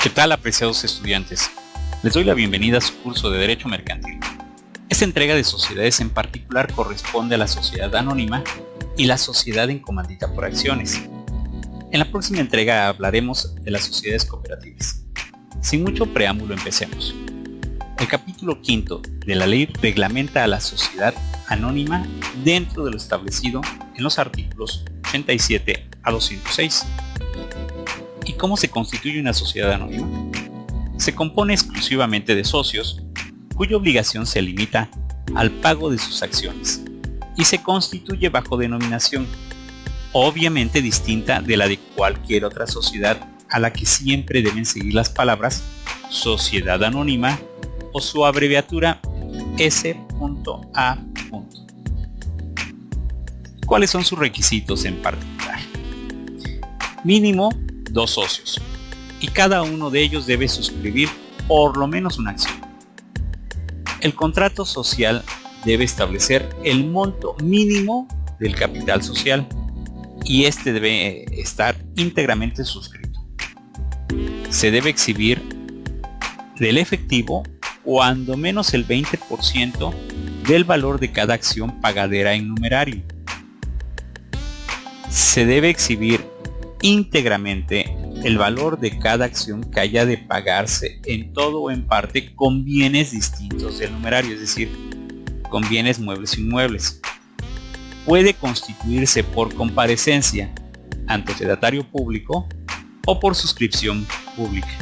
¿Qué tal, apreciados estudiantes? Les doy la bienvenida a su curso de Derecho Mercantil. Esta entrega de sociedades en particular corresponde a la sociedad anónima y la sociedad en comandita por acciones. En la próxima entrega hablaremos de las sociedades cooperativas. Sin mucho preámbulo, empecemos. El capítulo 5 de la ley reglamenta a la sociedad anónima dentro de lo establecido en los artículos 87 a 206. ¿Y cómo se constituye una sociedad anónima? Se compone exclusivamente de socios, cuya obligación se limita al pago de sus acciones, y se constituye bajo denominación, obviamente distinta de la de cualquier otra sociedad, a la que siempre deben seguir las palabras sociedad anónima o su abreviatura S.A. ¿Cuáles son sus requisitos en particular? Mínimo 2 socios, y cada uno de ellos debe suscribir por lo menos una acción. El contrato social debe establecer el monto mínimo del capital social, y este debe estar íntegramente suscrito. Se debe exhibir del efectivo cuando menos el 20% del valor de cada acción pagadera en numerario. Se debe exhibir íntegramente el valor de cada acción que haya de pagarse en todo o en parte con bienes distintos del numerario, es decir, con bienes muebles e inmuebles. Puede constituirse por comparecencia ante fedatario público o por suscripción pública.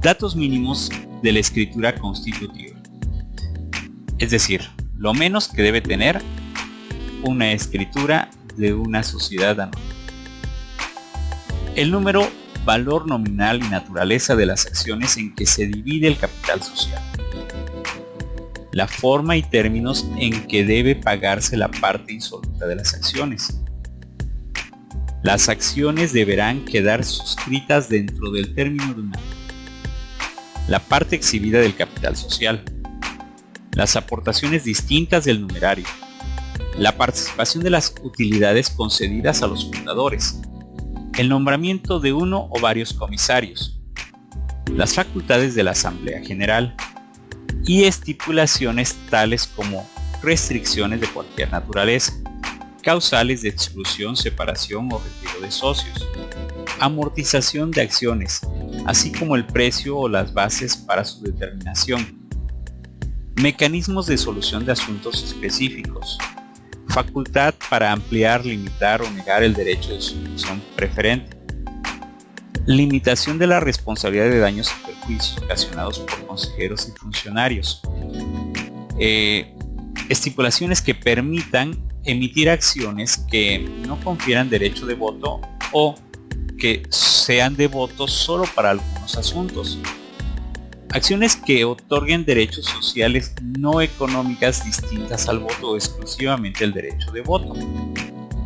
Datos mínimos de la escritura constitutiva, es decir, lo menos que debe tener una escritura de una sociedad anónima. El número, valor nominal y naturaleza de las acciones en que se divide el capital social. La forma y términos en que debe pagarse la parte insoluta de las acciones. Las acciones deberán quedar suscritas dentro del término de un año. La parte exhibida del capital social. Las aportaciones distintas del numerario. La participación de las utilidades concedidas a los fundadores. El nombramiento de uno o varios comisarios. Las facultades de la Asamblea General. Y estipulaciones tales como restricciones de cualquier naturaleza, causales de exclusión, separación o retiro de socios, amortización de acciones, así como el precio o las bases para su determinación, mecanismos de solución de asuntos específicos, facultad para ampliar, limitar o negar el derecho de suscripción preferente, limitación de la responsabilidad de daños y perjuicios ocasionados por consejeros y funcionarios, estipulaciones que permitan emitir acciones que no confieran derecho de voto o que sean de voto solo para algunos asuntos, acciones que otorguen derechos sociales no económicas distintas al voto o exclusivamente el derecho de voto,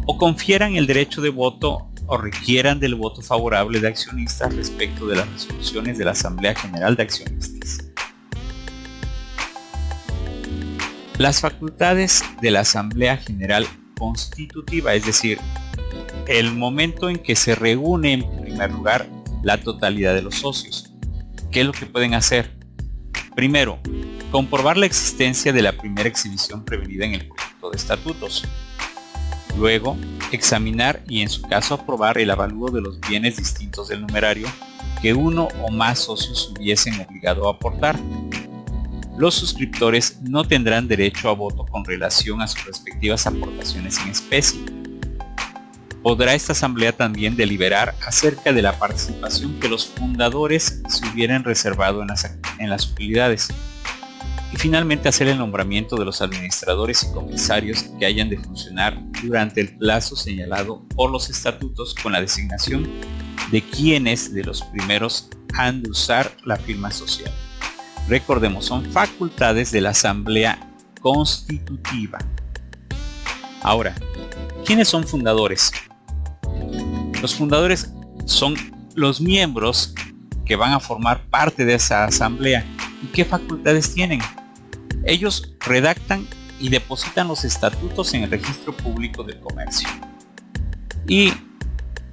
o confieran el derecho de voto o requieran del voto favorable de accionistas respecto de las resoluciones de la Asamblea General de Accionistas. Las facultades de la Asamblea General Constitutiva, es decir, el momento en que se reúne en primer lugar la totalidad de los socios. ¿Qué es lo que pueden hacer? Primero, comprobar la existencia de la primera exhibición prevenida en el proyecto de estatutos. Luego, examinar y en su caso aprobar el avalúo de los bienes distintos del numerario que uno o más socios hubiesen obligado a aportar. Los suscriptores no tendrán derecho a voto con relación a sus respectivas aportaciones en especie. Podrá esta asamblea también deliberar acerca de la participación que los fundadores se hubieran reservado en las utilidades. Y finalmente hacer el nombramiento de los administradores y comisarios que hayan de funcionar durante el plazo señalado por los estatutos, con la designación de quienes de los primeros han de usar la firma social. Recordemos, son facultades de la Asamblea Constitutiva. Ahora, ¿quiénes son fundadores? Los fundadores son los miembros que van a formar parte de esa asamblea. ¿Y qué facultades tienen? Ellos redactan y depositan los estatutos en el registro público del comercio. Y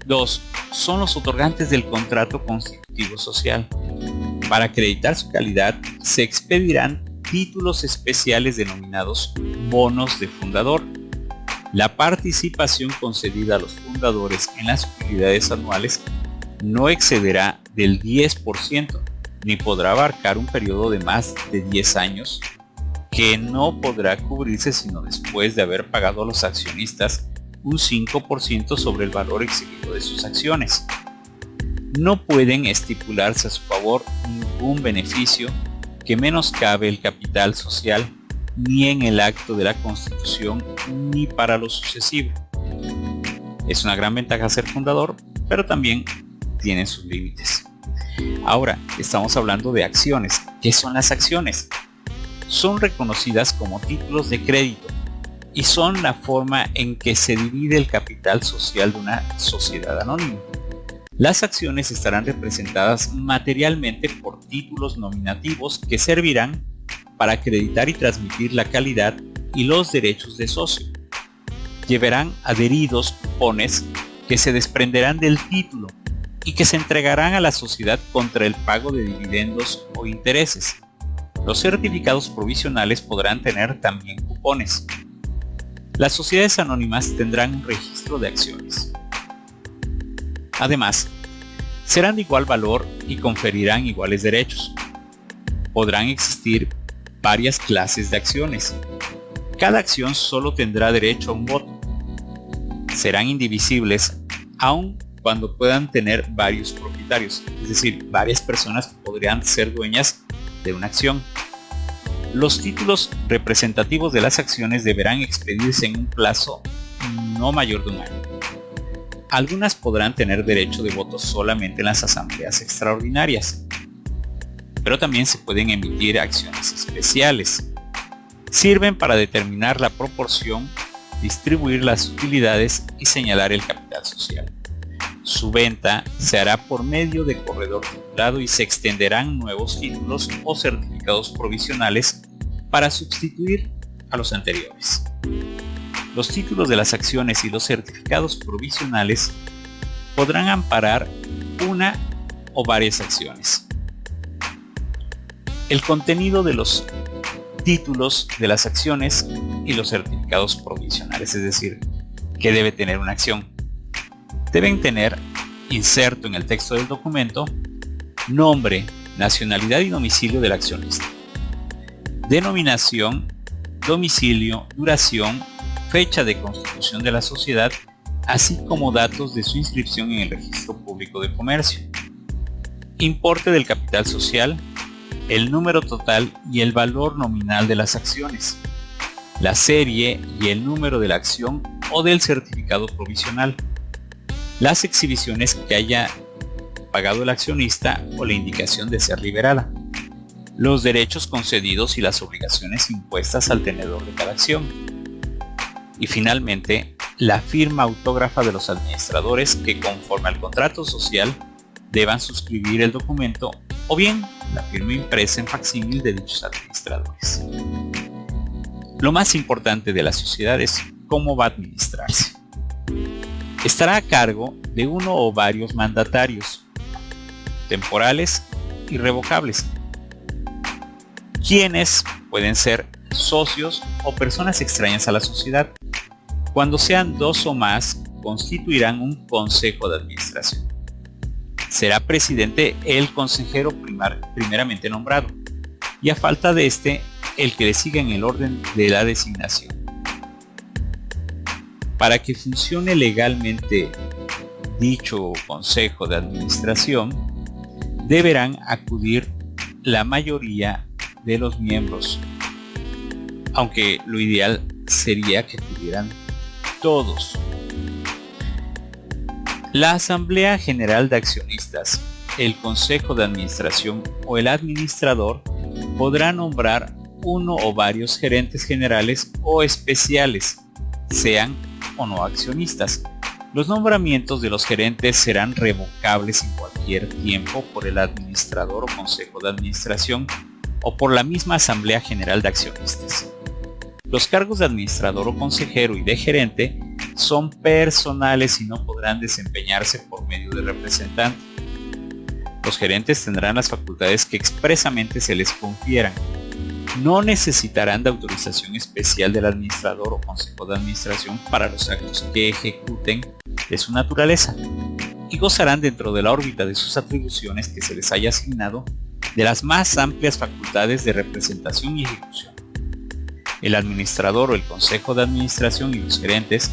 2. Son los otorgantes del contrato constitutivo social. Para acreditar su calidad, se expedirán títulos especiales denominados bonos de fundador. La participación concedida a los fundadores en las utilidades anuales no excederá del 10%, ni podrá abarcar un periodo de más de 10 años, que no podrá cubrirse sino después de haber pagado a los accionistas un 5% sobre el valor exhibido de sus acciones. No pueden estipularse a su favor ningún beneficio que menoscabe el capital social, ni en el acto de la Constitución, ni para lo sucesivo. Es una gran ventaja ser fundador, pero también tiene sus límites. Ahora, estamos hablando de acciones. ¿Qué son las acciones? Son reconocidas como títulos de crédito y son la forma en que se divide el capital social de una sociedad anónima. Las acciones estarán representadas materialmente por títulos nominativos que servirán para acreditar y transmitir la calidad y los derechos de socio. Llevarán adheridos cupones que se desprenderán del título y que se entregarán a la sociedad contra el pago de dividendos o intereses. Los certificados provisionales podrán tener también cupones. Las sociedades anónimas tendrán un registro de acciones. Además, serán de igual valor y conferirán iguales derechos. Podrán existir varias clases de acciones. Cada acción solo tendrá derecho a un voto. Serán indivisibles aun cuando puedan tener varios propietarios, es decir, varias personas podrían ser dueñas de una acción. Los títulos representativos de las acciones deberán expedirse en un plazo no mayor de un año. Algunas podrán tener derecho de voto solamente en las asambleas extraordinarias, pero también se pueden emitir acciones especiales. Sirven para determinar la proporción, distribuir las utilidades y señalar el capital social. Su venta se hará por medio de corredor titulado y se extenderán nuevos títulos o certificados provisionales para sustituir a los anteriores. Los títulos de las acciones y los certificados provisionales podrán amparar una o varias acciones. El contenido de los títulos de las acciones y los certificados provisionales, es decir, ¿qué debe tener una acción? Deben tener inserto en el texto del documento nombre, nacionalidad y domicilio del accionista, denominación, domicilio, duración, fecha de constitución de la sociedad, así como datos de su inscripción en el Registro Público de Comercio, importe del capital social, el número total y el valor nominal de las acciones, la serie y el número de la acción o del certificado provisional, las exhibiciones que haya pagado el accionista o la indicación de ser liberada, los derechos concedidos y las obligaciones impuestas al tenedor de cada acción, y finalmente la firma autógrafa de los administradores que, conforme al contrato social, deban suscribir el documento, o bien la firma impresa en facsímil de dichos administradores. Lo más importante de la sociedad es cómo va a administrarse. Estará a cargo de uno o varios mandatarios, temporales y revocables, quienes pueden ser socios o personas extrañas a la sociedad. Cuando sean dos o más, constituirán un consejo de administración. Será presidente el consejero primeramente nombrado, y a falta de este, el que le siga en el orden de la designación. Para que funcione legalmente dicho consejo de administración, deberán acudir la mayoría de los miembros, aunque lo ideal sería que acudieran todos. La Asamblea General de Accionistas, el Consejo de Administración o el administrador podrá nombrar uno o varios gerentes generales o especiales, sean o no accionistas. Los nombramientos de los gerentes serán revocables en cualquier tiempo por el administrador o consejo de administración o por la misma Asamblea General de Accionistas. Los cargos de administrador o consejero y de gerente son personales y no podrán desempeñarse por medio de representante. Los gerentes tendrán las facultades que expresamente se les confieran. No necesitarán de autorización especial del administrador o consejo de administración para los actos que ejecuten de su naturaleza y gozarán dentro de la órbita de sus atribuciones que se les haya asignado de las más amplias facultades de representación y ejecución. El administrador o el consejo de administración y los gerentes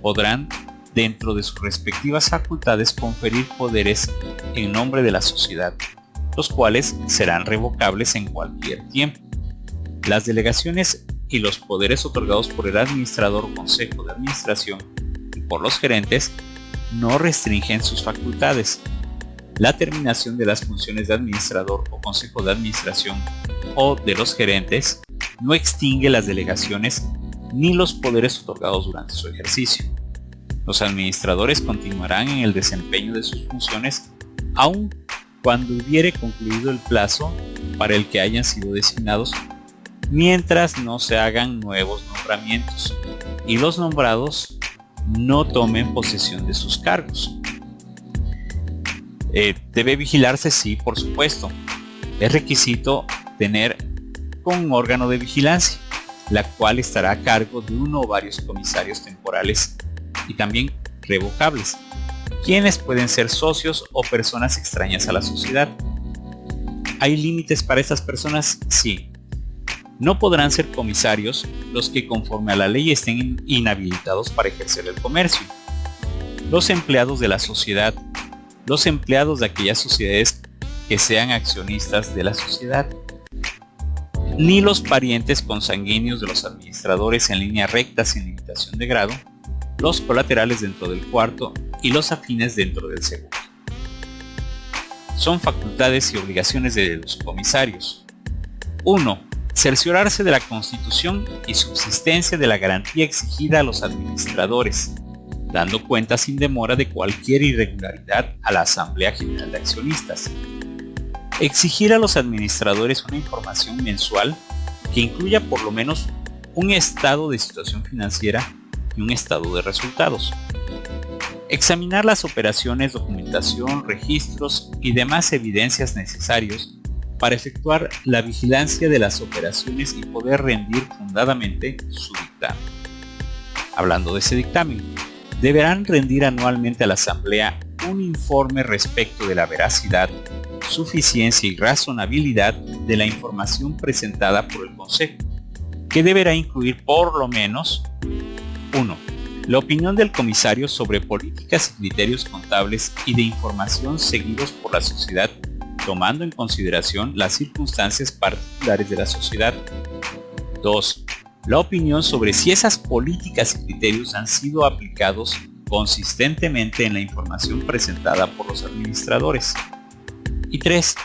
podrán, dentro de sus respectivas facultades, conferir poderes en nombre de la sociedad, los cuales serán revocables en cualquier tiempo. Las delegaciones y los poderes otorgados por el administrador o consejo de administración y por los gerentes no restringen sus facultades. La terminación de las funciones de administrador o consejo de administración o de los gerentes no extingue las delegaciones ni los poderes otorgados durante su ejercicio. Los administradores continuarán en el desempeño de sus funciones aun cuando hubiere concluido el plazo para el que hayan sido designados, mientras no se hagan nuevos nombramientos y los nombrados no tomen posesión de sus cargos. Debe vigilarse, sí, por supuesto. Es requisito tener un órgano de vigilancia, la cual estará a cargo de uno o varios comisarios temporales y también revocables, quienes pueden ser socios o personas extrañas a la sociedad. ¿Hay límites para estas personas? Sí. No podrán ser comisarios los que conforme a la ley estén inhabilitados para ejercer el comercio. Los empleados de la sociedad, los empleados de aquellas sociedades que sean accionistas de la sociedad, ni los parientes consanguíneos de los administradores en línea recta sin limitación de grado, los colaterales dentro del cuarto y los afines dentro del segundo. Son facultades y obligaciones de los comisarios. 1. Cerciorarse de la constitución y subsistencia de la garantía exigida a los administradores, dando cuenta sin demora de cualquier irregularidad a la Asamblea General de Accionistas. Exigir a los administradores una información mensual que incluya por lo menos un estado de situación financiera y un estado de resultados. Examinar las operaciones, documentación, registros y demás evidencias necesarios para efectuar la vigilancia de las operaciones y poder rendir fundadamente su dictamen. Hablando de ese dictamen, deberán rendir anualmente a la Asamblea un informe respecto de la veracidad, suficiencia y razonabilidad de la información presentada por el Consejo, que deberá incluir por lo menos 1. La opinión del comisario sobre políticas y criterios contables y de información seguidos por la sociedad, tomando en consideración las circunstancias particulares de la sociedad. 2. La opinión sobre si esas políticas y criterios han sido aplicados consistentemente en la información presentada por los administradores. Y 3.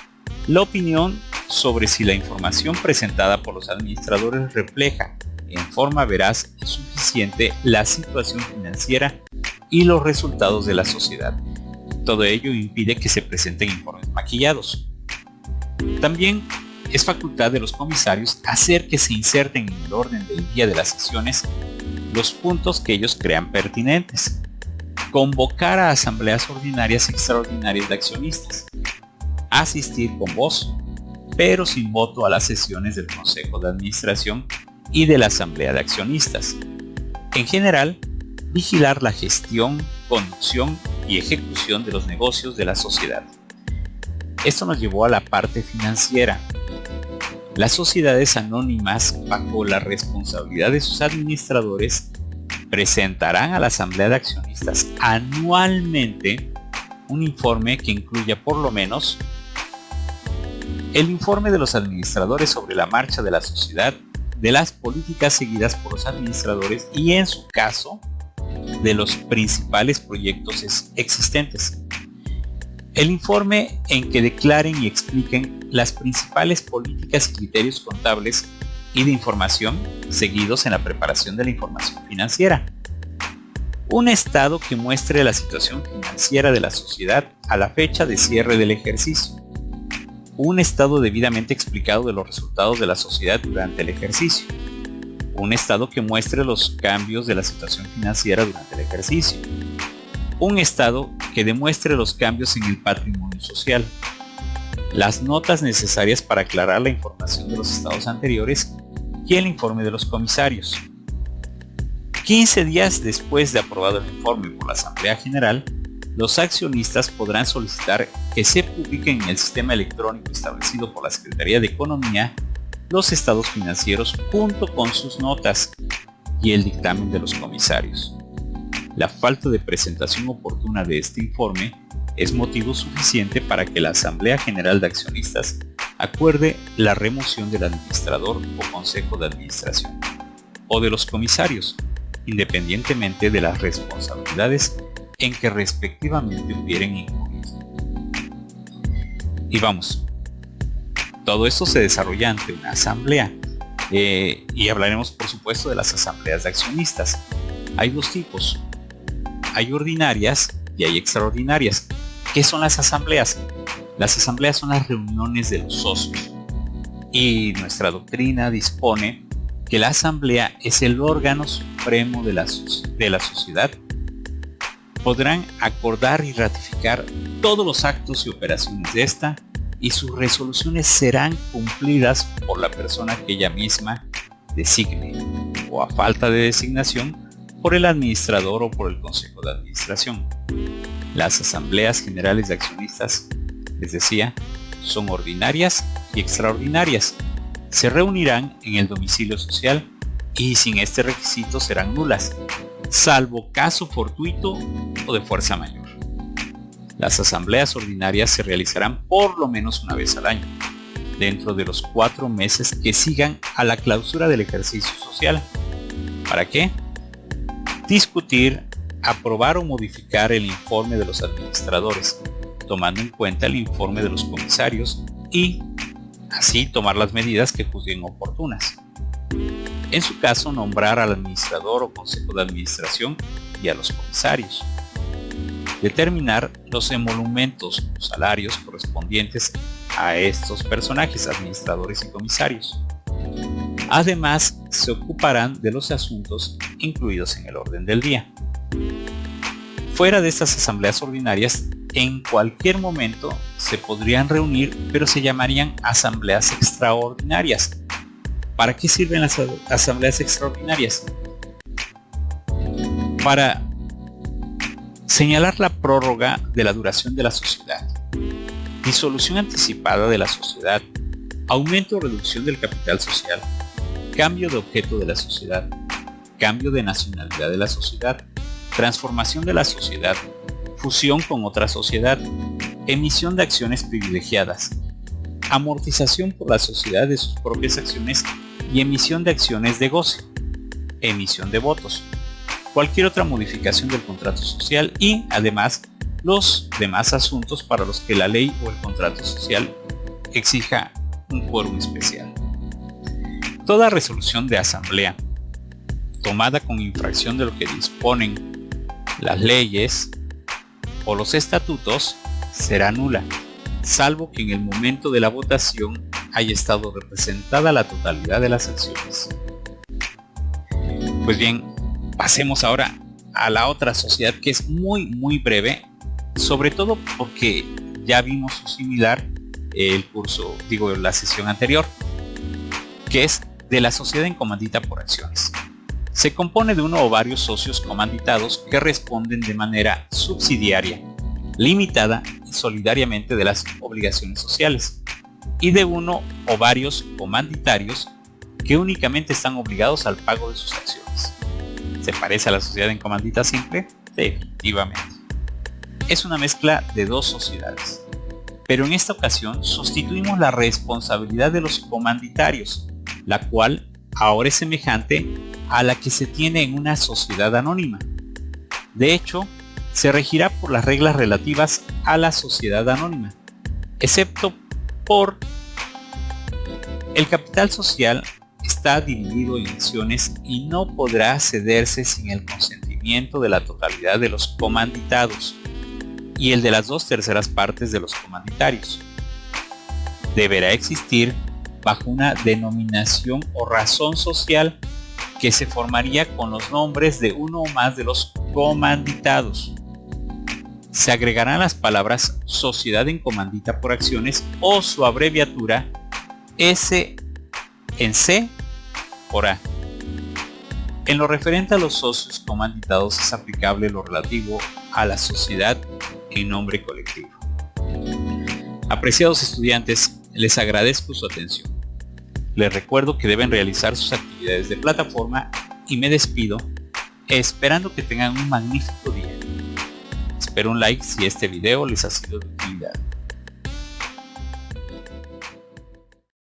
La opinión sobre si la información presentada por los administradores refleja en forma veraz y suficiente la situación financiera y los resultados de la sociedad. Todo ello impide que se presenten informes maquillados. También es facultad de los comisarios hacer que se inserten en el orden del día de las sesiones los puntos que ellos crean pertinentes, convocar a asambleas ordinarias y extraordinarias de accionistas, asistir con voz, pero sin voto a las sesiones del Consejo de Administración y de la Asamblea de Accionistas. En general, vigilar la gestión, conducción y ejecución de los negocios de la sociedad. Esto nos llevó a la parte financiera. Las sociedades anónimas, bajo la responsabilidad de sus administradores, presentarán a la Asamblea de Accionistas anualmente un informe que incluya por lo menos el informe de los administradores sobre la marcha de la sociedad, de las políticas seguidas por los administradores y, en su caso, de los principales proyectos existentes. El informe en que declaren y expliquen las principales políticas y criterios contables y de información seguidos en la preparación de la información financiera. Un estado que muestre la situación financiera de la sociedad a la fecha de cierre del ejercicio. Un estado debidamente explicado de los resultados de la sociedad durante el ejercicio. Un estado que muestre los cambios de la situación financiera durante el ejercicio. Un estado que demuestre los cambios en el patrimonio social. Las notas necesarias para aclarar la información de los estados anteriores y el informe de los comisarios. 15 días después de aprobado el informe por la Asamblea General, los accionistas podrán solicitar que se publiquen en el sistema electrónico establecido por la Secretaría de Economía los estados financieros junto con sus notas y el dictamen de los comisarios. La falta de presentación oportuna de este informe es motivo suficiente para que la Asamblea General de Accionistas acuerde la remoción del administrador o consejo de administración o de los comisarios, independientemente de las responsabilidades en que respectivamente hubieren incurrido. Y vamos, todo esto se desarrolla ante una asamblea y hablaremos por supuesto de las asambleas de accionistas. Hay dos tipos, hay ordinarias y hay extraordinarias. ¿Qué son las asambleas? Las asambleas son las reuniones de los socios y nuestra doctrina dispone que la asamblea es el órgano supremo de la sociedad. Podrán acordar y ratificar todos los actos y operaciones de esta y sus resoluciones serán cumplidas por la persona que ella misma designe o, a falta de designación, por el administrador o por el consejo de administración. Las asambleas generales de accionistas, les decía, son ordinarias y extraordinarias. Se reunirán en el domicilio social y sin este requisito serán nulas, salvo caso fortuito o de fuerza mayor. Las asambleas ordinarias se realizarán por lo menos una vez al año, dentro de los 4 meses que sigan a la clausura del ejercicio social. ¿Para qué? Discutir, aprobar o modificar el informe de los administradores, tomando en cuenta el informe de los comisarios y así tomar las medidas que juzguen oportunas. En su caso, nombrar al administrador o consejo de administración y a los comisarios. Determinar los emolumentos o salarios correspondientes a estos personajes, administradores y comisarios. Además, se ocuparán de los asuntos incluidos en el orden del día. Fuera de estas asambleas ordinarias, en cualquier momento se podrían reunir, pero se llamarían asambleas extraordinarias. ¿Para qué sirven las asambleas extraordinarias? Para señalar la prórroga de la duración de la sociedad, disolución anticipada de la sociedad, aumento o reducción del capital social, cambio de objeto de la sociedad, cambio de nacionalidad de la sociedad, transformación de la sociedad, fusión con otra sociedad, emisión de acciones privilegiadas, amortización por la sociedad de sus propias acciones y emisión de acciones de goce, emisión de votos, cualquier otra modificación del contrato social y, además, los demás asuntos para los que la ley o el contrato social exija un quórum especial. Toda resolución de asamblea tomada con infracción de lo que disponen las leyes o los estatutos será nula, salvo que en el momento de la votación haya estado representada la totalidad de las acciones. Pues bien, pasemos ahora a la otra sociedad, que es muy breve, sobre todo porque ya vimos su similar la sesión anterior, que es de la sociedad en comandita por acciones. Se compone de uno o varios socios comanditados que responden de manera subsidiaria, limitada y solidariamente de las obligaciones sociales, y de uno o varios comanditarios que únicamente están obligados al pago de sus acciones. ¿Se parece a la sociedad en comandita simple? Definitivamente. Es una mezcla de dos sociedades, pero en esta ocasión sustituimos la responsabilidad de los comanditarios, la cual ahora es semejante a la que se tiene en una sociedad anónima. De hecho, se regirá por las reglas relativas a la sociedad anónima, excepto por el capital social está dividido en acciones y no podrá cederse sin el consentimiento de la totalidad de los comanditados y el de las 2/3 partes de los comanditarios. Deberá existir bajo una denominación o razón social que se formaría con los nombres de uno o más de los comanditados. Se agregarán las palabras sociedad en comandita por acciones o su abreviatura S en C por A. En lo referente a los socios comanditados es aplicable lo relativo a la sociedad en nombre colectivo. Apreciados estudiantes, les agradezco su atención. Les recuerdo que deben realizar sus actividades de plataforma y me despido esperando que tengan un magnífico día. Espero un like si este video les ha sido de utilidad.